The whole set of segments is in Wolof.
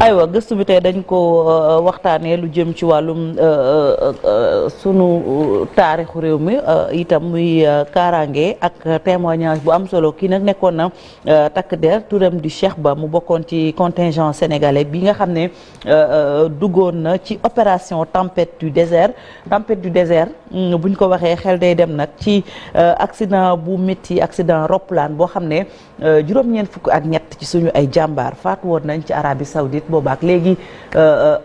aywa gëstu bi tey dañ ko waxtaanee lu jëm ci wàllum sunu taarixu réew mi itam muy kaaraange ak témoignage bu am solo kii nag nekkoon na takk der turam di Cheikh Ba mu bokkoon ci contingent sénégalais bi nga xam ne duggoon na ci opération tempête du désert buñ ko waxee xel day dem nag ci accident bu métti accident roplaan boo xam ne juróom-ñeent fukk ak ñett ci suñu ay jàmbaar faatu woon nañ ci Arabie Saoudite boobaak léegi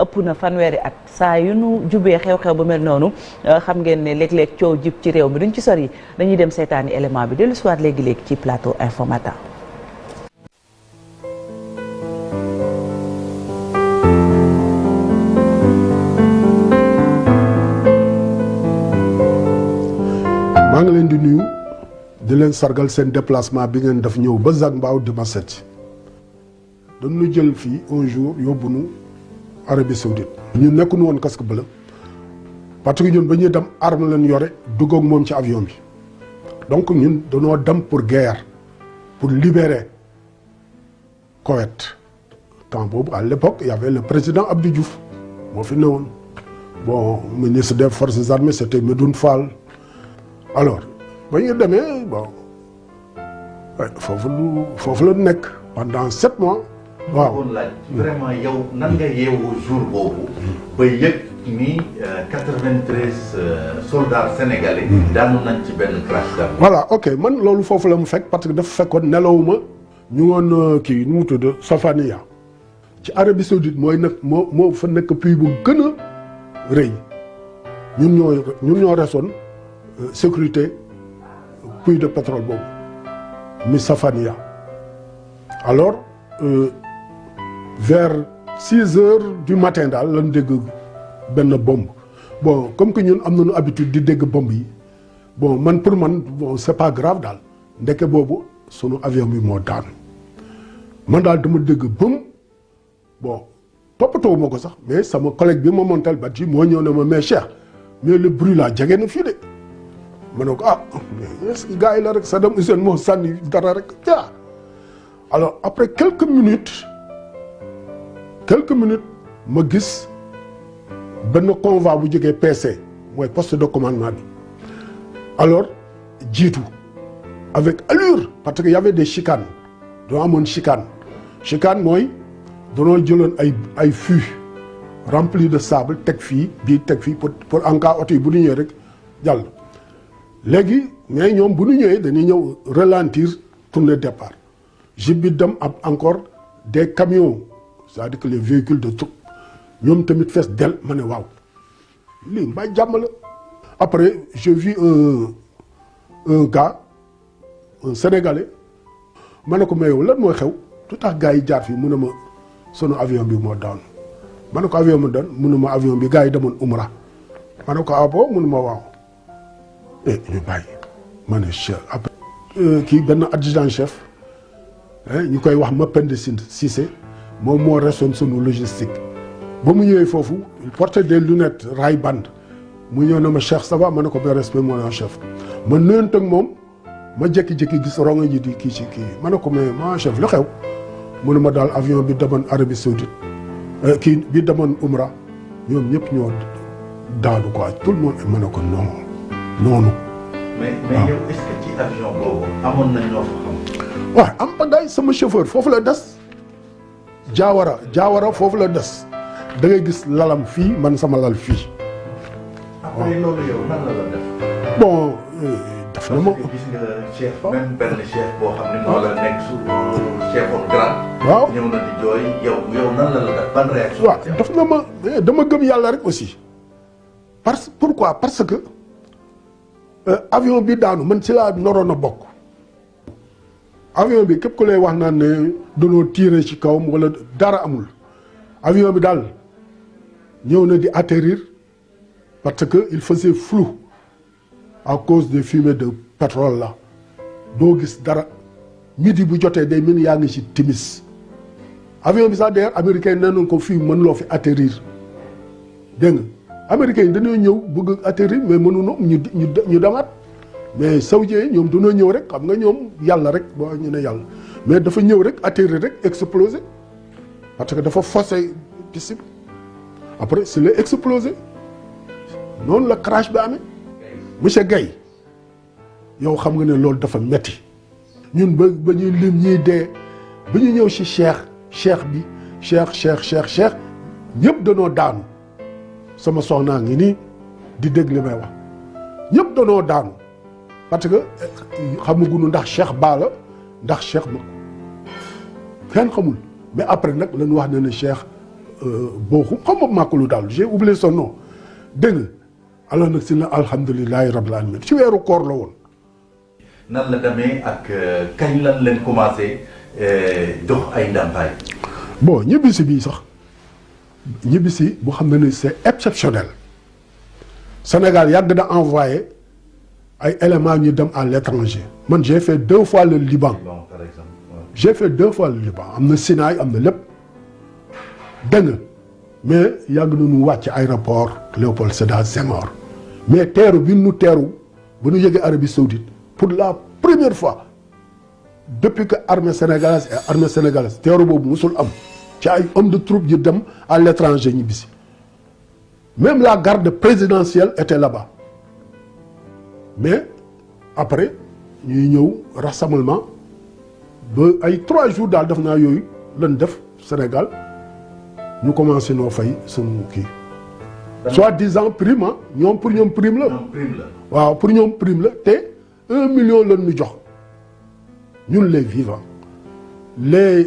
ëpp na fanweeri at saa yu nu jubee xew-xew bu mel noonu xam ngeen ne léeg-léeg coow jib ci réew mi duñ ci sori dañuy dem seetaani élément bi dellu siwaat léegi-léegi ci plateau Infos Matin. maa ngi leen di nuyu di leen sargal seen déplacement bi ngeen def ñëw ba Zac Mbao di ma seet dañu jël fii un jour yóbbu nu Arabie Saoudite ñu nekkuñu woon casque bleu parce que ñun ba ñuy dem arme leen yore dugg ak moom ci avion bi donc ñun dañoo dem pour guerre pour libérer Koweït temps boobu à l'époque y avait le président Abdou Diouf moo fi newoon bon ministre des forces armées c'était Medoune Fall. Alors ba ñu demee bon foofu la nekk pendant 7 mois. waaw laaj vraiment yow nan nga yeewoo jour boobu ba yëg ni 93 soldats sénégalais. daanu nañ ci benn crash d'armes. voilà ok man loolu foofu la mu fekk parce que dafa fekkoon nelawuma ñu woon kii nu mu tudd Safaniya ci Arabie Saoudite mooy nag moo fa nekk pays bu gën a rëy ñun ñoo resoon sécurité puits de pétrole boobu mi Safaniya alors vers 6 heures du matin daal lañ dégg benn bombe bon comme que ñun am nañu habitude di dégg bombe yi bon man pour man bon c'est pas grave daal ndeke boobu sunu avion bi moo daanu man daal dama dégg bëm bon toppatoo ma ko sax mais sama collègue bi ma montal bat yi moo ñëw ne ma mais Cheikh mais le bruit là jege na fii de ma ne ko gars yi la rek Saddam Hussein moo sànni dara rek ja alors après quelques minutes ma gis benn convoi bu jógee PC mooy poste de commandement bi alors jiitu avec allure parce que y avait des chicanes doo amoon chicane mooy danoo jëloon ay fûts remplis de sable teg fii bii teg fii pour en cas oto yi bu ñu ñëwee rek jàll léegi mais ñoom bu ñu ñëwee dañuy ñëw ralentir tourner départ jib bi dem ab encore des camions c'est-à-dire que les véhicules de troupes ñoom tamit fees del ma ne waaw lii mbaa jàmm la après je vis un gars un sénégalais ma ne ko mais yow lan mooy xew lu tax gars yi jaar fii mu ne ma sunu avion bi moo daanu ma ne ko avion mu daan mu ne ma avion bi gars yi demoon Umra ma ne ko ah bon mu ne ma waaw ñu bàyyi ma ne chef après kii benn adjudant chef ñu koy wax Mapende Cissé moom moo resoon sunu logistique ba mu ñëwee foofu il portait des lunettes Ray-Ban mu ñëw na ma Cheikh ça va ma ne ko bien respect mon chef ma nuyoon ak moom ma jékki-jékki gis rongo ji di kii ci kii ma ne ko mais mon chef lu xew mu ne ma daal avion bi demoon Arabie Saoudite kii bi demoon Umra ñoom ñëpp ñoo daanu quoi tout le monde ma ne ko noonu. mais yow est-ce que ci avion boobu amoon na ñoo fa xam. waaw am ba day sama chauffeur foofu la des jaawara foofu la des da ngay gis lalam fii man sama lal fii. après loolu yow nan la def. bon def na ma. parce que gis nga chef même benn chef boo xam ne moo la nekk su chef au grade. waaw ñëw na di jooy yow nan la def ban réaction. waaw def na ma dama gëm yàlla rek aussi pourquoi parce que avion bi daanu man ci laa noroon a bokk. avion bi képp ku lay wax naan ne danoo tirer ci kawam wala dara amul avion bi daal ñëw na di atterrir parce que il faisait flou à cause des fumées de pétrole là doo gis dara midi bu jotee day mel ni yaa ngi ci timis avion bi sax d'ailleurs américain nee nañ ko fii mën loo fi atterrir dégg nga américains yi dañoo ñëw bëgg atterrir mais mënuñu ñu demaat mais saoudiens yi ñoom dañoo ñëw rek xam nga ñoom yàlla rek boo ñu ne yàlla mais dafa ñëw rek atterrir rek exploser parce que dafa forcé piste bi après c'est la explosé noonu la crash bi amee monsieur Gaye yow xam nga ne loolu dafa metti ñun ba ñuy lim ñiy dee ba ñu ñëw ci cheikh bi cheikh ñëpp danoo daanu sama soxnaa ngi nii di dégg li may wax ñëpp danoo daanu parce que xamaguñu ndax cheikh Ba la ndax cheikh ba kenn xamul mais après nag lañu wax ne cheikh Bokhum xam nga màkkalu daal j'ai oublié son nom dégg nga alors nag si la alhamdulilahi rabbil alamin ci weeru koor la woon. nan la demee ak kañ lan leen commencé jox ay ndàmpaay. bon ñibbisi bii sax ñibbisi bu xam ne ni c'est exceptionnel Sénégal yàgg na envoyé ay éléments ñu dem à l'étranger man j'ai fait 2 fois le Liban. Par exemple. J'ai fait 2 fois le Liban am na Sinaï am na lépp dégg nga mais yàgg nañu wàcc aéroport Léopold Sédar Senghor mais teeru bi nu teeru ba ñu yëgee Arabie Saoudite pour la première fois depuis que armée sénégalaise teeru boobu musul am ci ay hommes de troupe yu dem à l'étranger ñibbisi même la garde présidentielle était là-bas mais après ñuy ñëw rassemblement ba ay 3 jours daal def naa yooyu lan def Sénégal ñu commencé noo fay sunu kii. soi-disant prime ah ñoom pour ñoom prime la. waaw pour ñoom prime la te 1 million lan ñu jox ñun les vivants les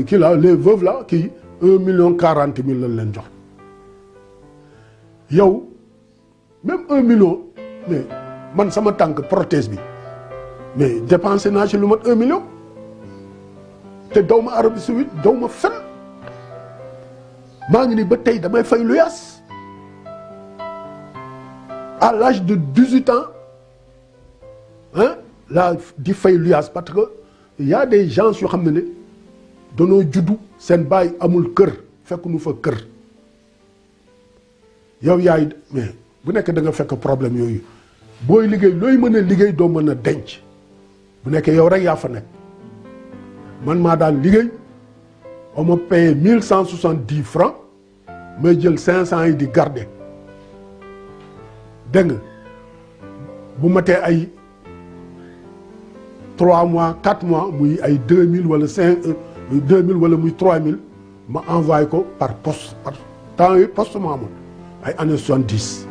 kii là les veuves là kii 1 million 40 000 lan leen jox yow même 1 million mais man sama tànk prothèse bi. mais dépensé naa ci lu mat 1 million te daw ma Arabie Saoudite daw ma fen maa ngi ni ba tey damay fay luyaas à l'âge de 18 ans hein laa di fay luyaas parce que y a des gens yoo xam ne danoo juddu seen baay amul kër fekk nu fa kër yow yaay mais bu nekk da nga fekk problème yooyu booy liggéey looy mën a liggéey doo mën a denc bu nekkee yow rek yaa fa nekk man maa daan liggéey on m'a payé 1170 francs may jël 500 yi di garder dégg nga bu matee ay 3 mois 4 mois muy ay 2000 wala 2000 wala muy 3000 ma envoyé ko par poste par temps yi poste ma amoon ay années 70.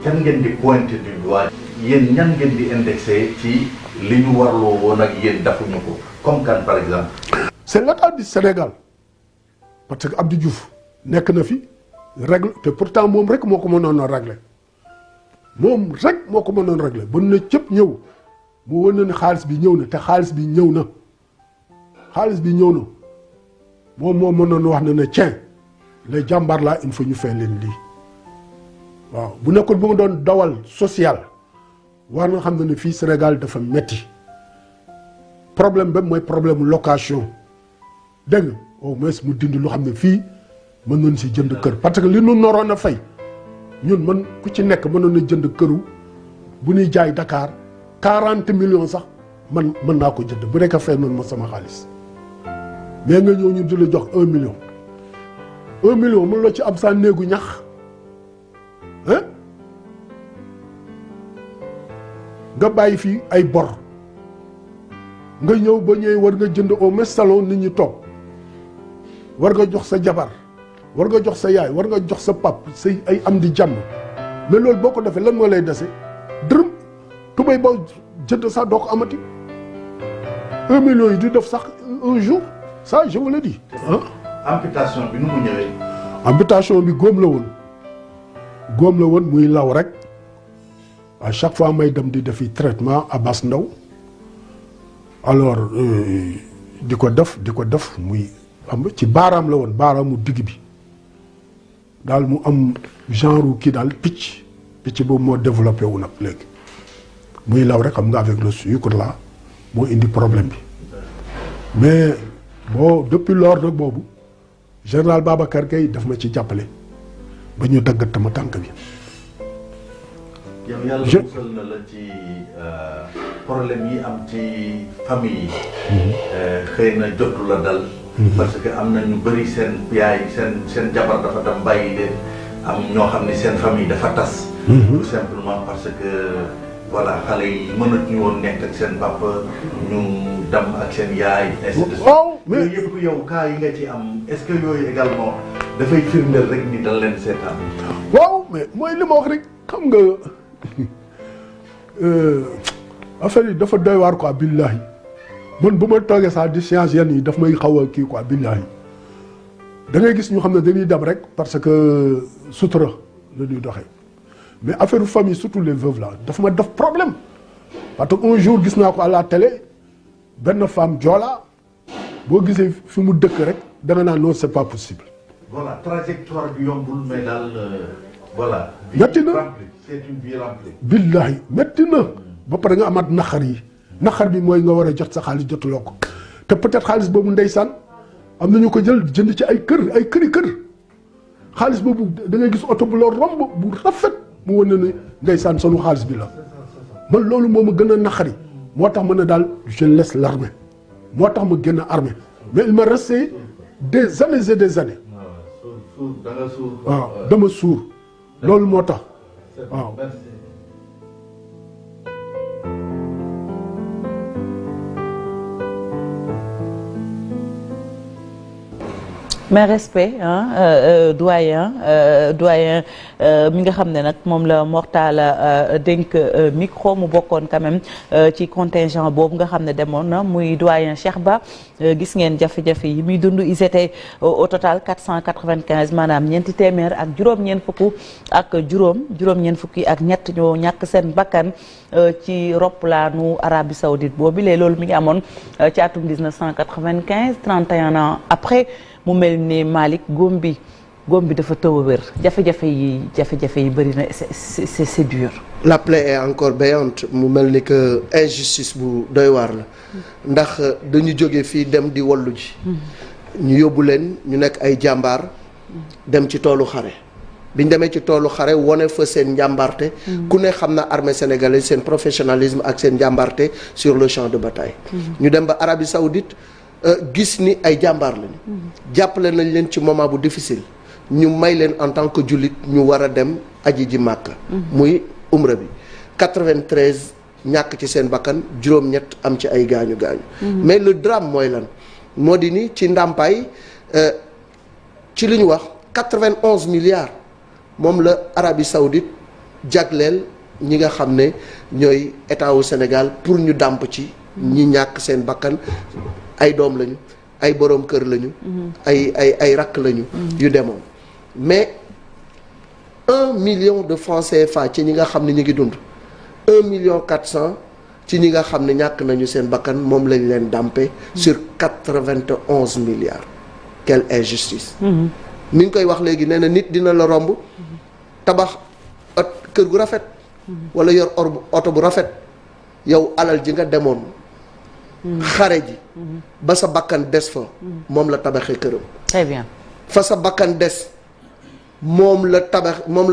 kan ngeen di pointer du doigt yéen ñan ngeen di indexé ci li ñu warloo woon ak yéen dafuñu ko comme kan par exemple. c'est l'état du Sénégal parce que Abdou Diouf nekk na fi règle te pourtant moom rek moo ko mënoon a régler moom rek moo ko mënoon a régler ba ne cëpp ñëw mu wan na ne xaalis bi ñëw na te xaalis bi ñëw na moom moo mënoon wax na ne tiens les jàmbaar là il faut ñu fay leen lii waaw bu nekkul bu mu doon dawal social war nga xam ne fii Sénégal dafa metti problème ba mooy problème location dégg nga au moins mu dindi lu xam ne fii mën nañ si jënd kër parce que li nu noroon a fay ñun man ku ci nekk mënoon na jënd këru bu ñuy jaay Dakar 40 millions sax man mën naa ko jënd bu nekk fay noonu ma sama xaalis mais nga ñëw ñu di la jox 1 million 1 million mën la ci am sa néegu ñax hein nga bàyyi fii ay bor nga ñëw ba ñëwee war nga jënd au moins salon nit ñi toog war nga jox sa jabar war nga jox sa yaay war nga jox sa pap say ay am di jàmm mais loolu boo ko defee lan moo lay dese dërëm tubéy boo jënd sax doo ko amati 1 million yi di def sax un jour ça je vous le dis ah. amputation bi nu mu ñëwee. amputation bi góom la woon muy law rek à chaque fois may dem di defi traitement Abass Ndao alors di ko def muy am ci baaraam la woon baaraamu digg bi daal mu am genre kii daal picc boobu moo développé wu nag léegi muy law rek xam nga avec le sucre là moo indi problème bi mais bon depuis lors nag boobu général Babacar Gueye daf ma ci jàppale ba ñu daggat tama tànk bi. yow yàlla musal na la ci problème yi am ci famille yi. xëy na jotu la dal parce que am na ñu bëri seen yaay seen jabar dafa dem bàyyi leen am ñoo xam ne seen famille dafa tas. tout simplement parce que voilà xale yi mënatuñu woon nekk ak seen papa ñu dem ak seen yaay. ainsi de suite. waaw mais yooyu yëpp yow cas yi nga ci am est-ce que yooyu également dafay firndeel rek ni dal leen seetaan. waaw mais mooy li ma wax rek xam nga affaire yi dafa doy waar quoi billahi man bu ma toogee sax di science yenn yi daf may xaw a kii quoi billahi da ngay gis ñu xam ne dañuy dem rek parce que sutura la ñuy doxee mais affaire famille surtout les veuves là dafa ma def problème parce que un jour gis naa ko à la télé benn femme joola boo gisee fi mu dëkk rek da nga naan non c'est pas possible. voilà trajectoire bi yombul mais daal voilà. métti na c'est une vie remplie. billahi métti na ba pare nga amaat naqar yi naqar bi mooy nga war a jot sa xaalis jotuloo ko te peut-être xaalis boobu ndeysaan am na ñu ko jël jënd ci ay këri kër xaalis boobu da ngay gis oto bu la romb bu rafet mu wane ne ndeysaan sunu xaalis bi la man loolu moo ma gën a naqari moo tax ma ne daal je laisse l'armée moo tax ma génn armée mais il m'a resté des années et des années. waaw dama suur loolu moo tax waaw. mais respect doyen mi nga xam ne nag moom la Mortalla dénk micro mu bokkoon quand même ci contingent boobu nga xam ne demoon na muy doyen Cheikh Ba gis ngeen jafe-jafe yi muy dund ils étaient au total 495 maanaam ñeenti téeméer ak juróom-ñeent fukk ak juróom-ñeent fukki ak ñett ñoo ñàkk seen bakkan ci roplaanu Arabie Saoudite boobu loolu mi ngi amoon ci atum 1995 31 ans après. mu mel ni Malick góom bi dafa tëw a wér jafe-jafe yi bëri na c'est dur. La plaie est encore béante mu mel ni que injustice bu doy waar la ndax dañu jóge fii dem di wallu ji ñu yóbbu leen ñu nekk ay jàmbaar dem ci toolu xare biñ demee ci toolu xare wone fa seen njàmbarte ku ne xam na armée sénégalaise seen professionnalisme ak seen njàmbarte sur le champ de bataille ñu dem ba Arabie Saoudite gis ni ay jàmbaar lañu jàppale nañ leen ci moment bu difficile ñu may leen en tant que jullit ñu war a dem aji ji Màkka muy umra bi 93 ñàkk ci seen bakkan juróom-ñett am ci ay gaañu mais le drame mooy lan moo di ni ci ndàmpaay ci li ñu wax 91 milliards moom la Arabie Saoudite jagleel ñi nga xam ne ñooy état wu Sénégal pour ñu dàmp ci ñi ñàkk seen bakkan ay doom lañu ay boroom kër lañu ay rakk lañu yu demoon mais 1 million de francs CFA ci ñi nga xam ne ñu ngi dund 1 million 400 ci ñi nga xam ne ñàkk nañu seen bakkan moom lañ leen dàmpe sur 91 milliards quelle injustice mi ngi koy wax léegi nee na nit dina la romb tabax kër gu rafet wala yor oto bu rafet yow alal ji nga demoon xare ji ba sa bakkan des fa moom la tabaxee këram très bien fa sa bakkan des moom la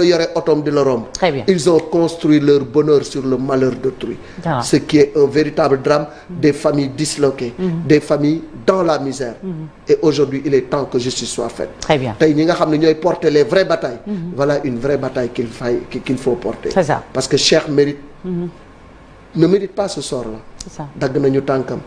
yore otoom di la romb. Très bien. Ils ont construit leur bonheur sur le malheur d'autrui. Ah. Ce qui est un véritable drame des familles disloquées, des familles dans la misère. Et aujourd'hui, il est temps que justice soit faite. Très bien. tey ñi nga xam ne ñooy porter les vraies batailles. Voilà une vraie bataille qu'il faut porter. C'est ça. Parce que Cheikh mérite ne mérite pas ce sort-là. C'est ça. dagg nañu tànkam.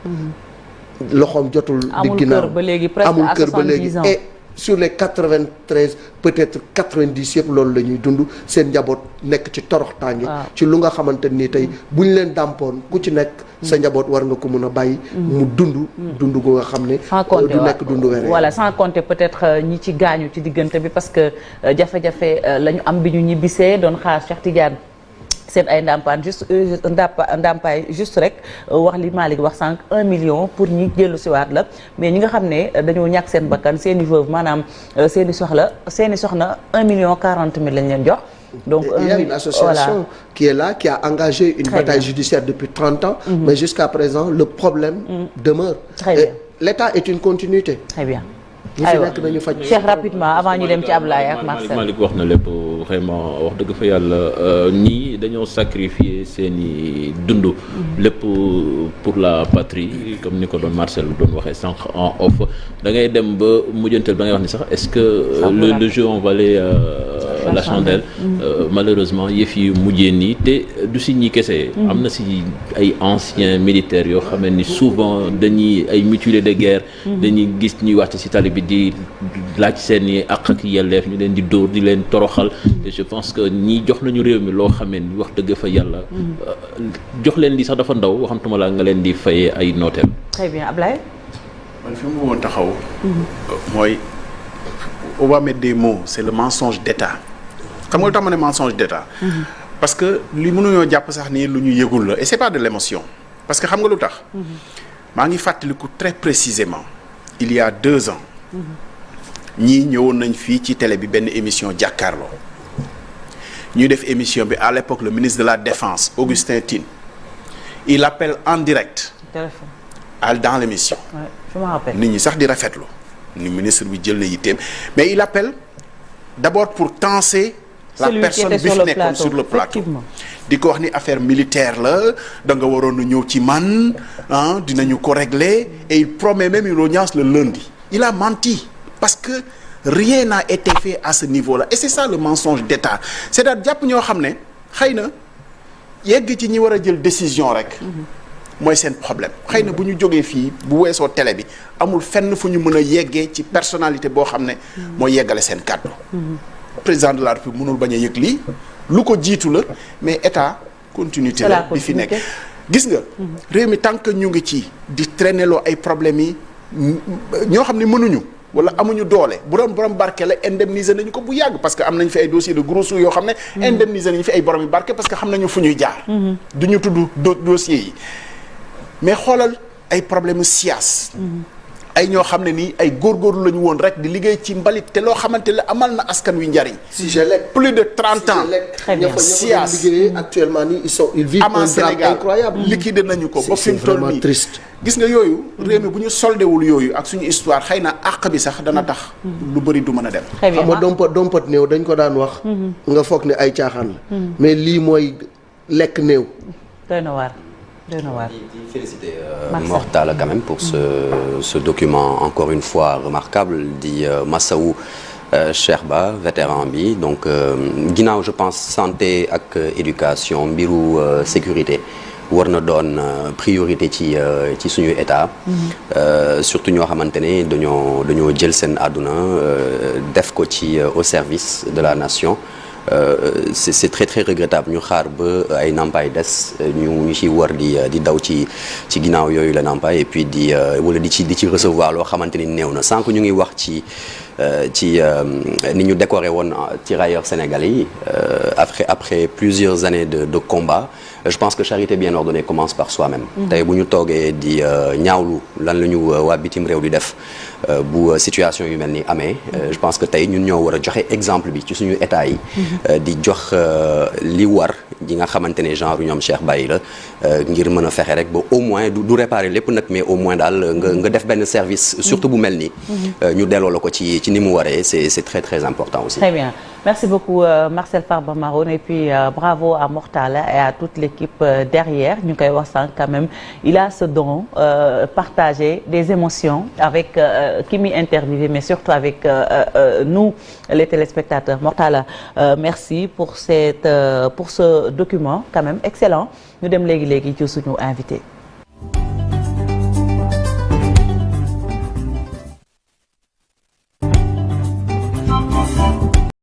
loxoom jotul di ginnaaw amul kër ba léegi presque à 70 ans. et sur les 93 peut-être 90 yëpp loolu la ñuy dund seen njaboot nekk ci torox tànge ci lu nga xamante nii tey bu ñu leen dàmpoon ku ci nekk sa njaboot war nga ko mun a bàyyi mu dund gu nga xam ne du nekk dund wéree voilà sans compter peut-être ñi ci gaañu ci diggante bi parce que jafe-jafe la ñu am bi ñu ñibbisee doon xaar Cheikh Tidiane seen ay ndàmpaay juste rek wax li Malick wax sànq 1 million pour ñi jëlu siwaat la mais ñi nga xam ne dañoo ñàkk seen bakkan seen i veuve maanaam seen i soxna 1 million 40 mille lañ leen jox. Donc il y a une association qui est là qui a engagé une bataille judiciaire depuis 30 ans. Mais jusqu'à présent le problème demeure. Très bien. L'État est une continuité. Très bien. ñi fi nekk nañu faj. Cheikh rapidement avant ñu dem ci Ablaye ak Marcel. Malick wax na lépp vraiment wax dëgg fa yàlla ñii dañoo sacrifier seeni dund. lépp pour la patrie comme ni ko doon Marcel doon waxee sànq en off da ngay dem ba mujjantal ba ngay wax ni sax est-ce que le jeu en valait la chandelle. Malheureusement yëf yi mujjee nii te du si ñi kese. am na si ay anciens militaires yoo xam ni souvent dañuy ay mutilés de guerre. dañuy gis ñuy wàcc si tali bi di laaj seen i àq ak yelleef ñu leen di dóor di leen toroxal. te je pense que ñii jox nañu réew mi loo xam ni wax dëgg fa yàlla. jox leen li sax dafa ndaw waxantuma la nga leen di fayee ay nooteel. très bien Ablaye. man fi mu woon taxaw. mooy on va mettre des mots c'est le mensonge d'État. xam nga lu tax ma ne mensonge d'État. parce que li mënuñoo jàpp sax ni lu ñu yëgul la et c'est pas de l'émotion parce que xam nga lu tax. maa ngi fàttaliku très précisément il y a 2 ans. ñii ñëwoon nañ fii ci télé bi benn émission jàkkaarloo ñuy def émission bi à l'époque le ministre de la Défense Augustin Tine il appelle en direct. téléphone. dans l'émission. Ouais, je me rappelle. nit ñi sax di rafetlu ni ministre bi jël na yitteem mais il appelle d'abord pour tenser la personne bi fi nekkoon sur le plateau di ko wax ni affaire militaire la da nga waroon a ñëw ci man ah dinañu ko régler et il promet même une audience le lundi il a menti parce que rien n'a été fait à ce niveau-là et c'est ça le mensonge d'État c'est-à-dire jàpp ñoo xam ne xëy na yegg ci ñi war a jël décision rek mooy seen problème xëy na bu ñu jógee fii bu weesoo télé bi amul fenn fu ñu mën a yeggee ci personnalité boo xam ne mooy yeggale seen kàddu président de la République mënul bañ a yëg lii lu ko jiitu la mais état continuité la bi fi nekk gis nga réew mi tant que ñu ngi ci di traîner loo ay problèmes yi ñoo xam ne mënuñu wala amuñu doole bu doon borom barke la indemniser nañu ko bu yàgg parce que am nañ fi ay dossiers de gros sous yoo xam ne indemniser nañu fi ay borom yu barke parce que xam nañu fu ñuy jaar du ñu tudd dossiers yi mais xoolal ay problème siyaas ay ñoo xam ne nii ay góorgóorlu la ñu woon rek di liggéey ci mbalit te loo xamante ne amal na askan wi njariñ plus de 30 ans siyaas actuellement nii ils vivent ama un drame Sénégal incroyable liquidé nañu ko ba fi mu toll nii triste gis nga yooyu réew mi bu ñu soldewul yooyu ak suñu histoire xëy na àq bi sax dana tax lu bëri du mën a dem xam nga dompat néew dañ ko daan wax nga foog ne ay caaxaan la mais lii mooy lekk néew doy na waar doy na waar. di féliciter Mor Talla quand même pour ce document encore une fois remarquable di Massawu Cheikh Ba vétéran bi donc ginnaaw je pense santé ak éducation mbiru sécurité war na doon priorité ci suñu état surtout ñoo xamante ne dañoo jël seen àdduna def ko ci au service de la nation c'est très très regrettable ñu xaar ba ay nampaay des ñu ci war di daw ci ginnaaw yooyu la nampaay et puis wala di ci recevoir loo xamante ni néew na sànq ñu ngi wax ci ni ñu décoré woon tirailleurs sénégalais yi après plusieurs années de combat je pense que charité bien ordonnée commence par soi-même tey bu ñu toogee di ñaawlu lan la ñu waa bitim réew di def bu situation yu mel ni amee je pense que tey ñun ñoo war a joxe exemple bi ci suñu état yi di jox li war yi nga xamante ne genre ñoom Cheikh Baye la ngir mën a fexe rek ba au moins du réparer lépp nag mais au moins daal nga def benn service surtout bu mel nii ñu delloo la ko ci ni mu waree c'est très très important aussi. Très bien. Merci beaucoup Marcel Farba Maroun et puis bravo à Mor Talla et à toute l'équipe derrière ñu koy wax sànq quand même il a ce don partager des émotions avec qui m'y interviewé mais surtout avec nous les téléspectateurs. Mor Talla merci pour ce document quand même excellent ñu dem léegi ci suñu invité.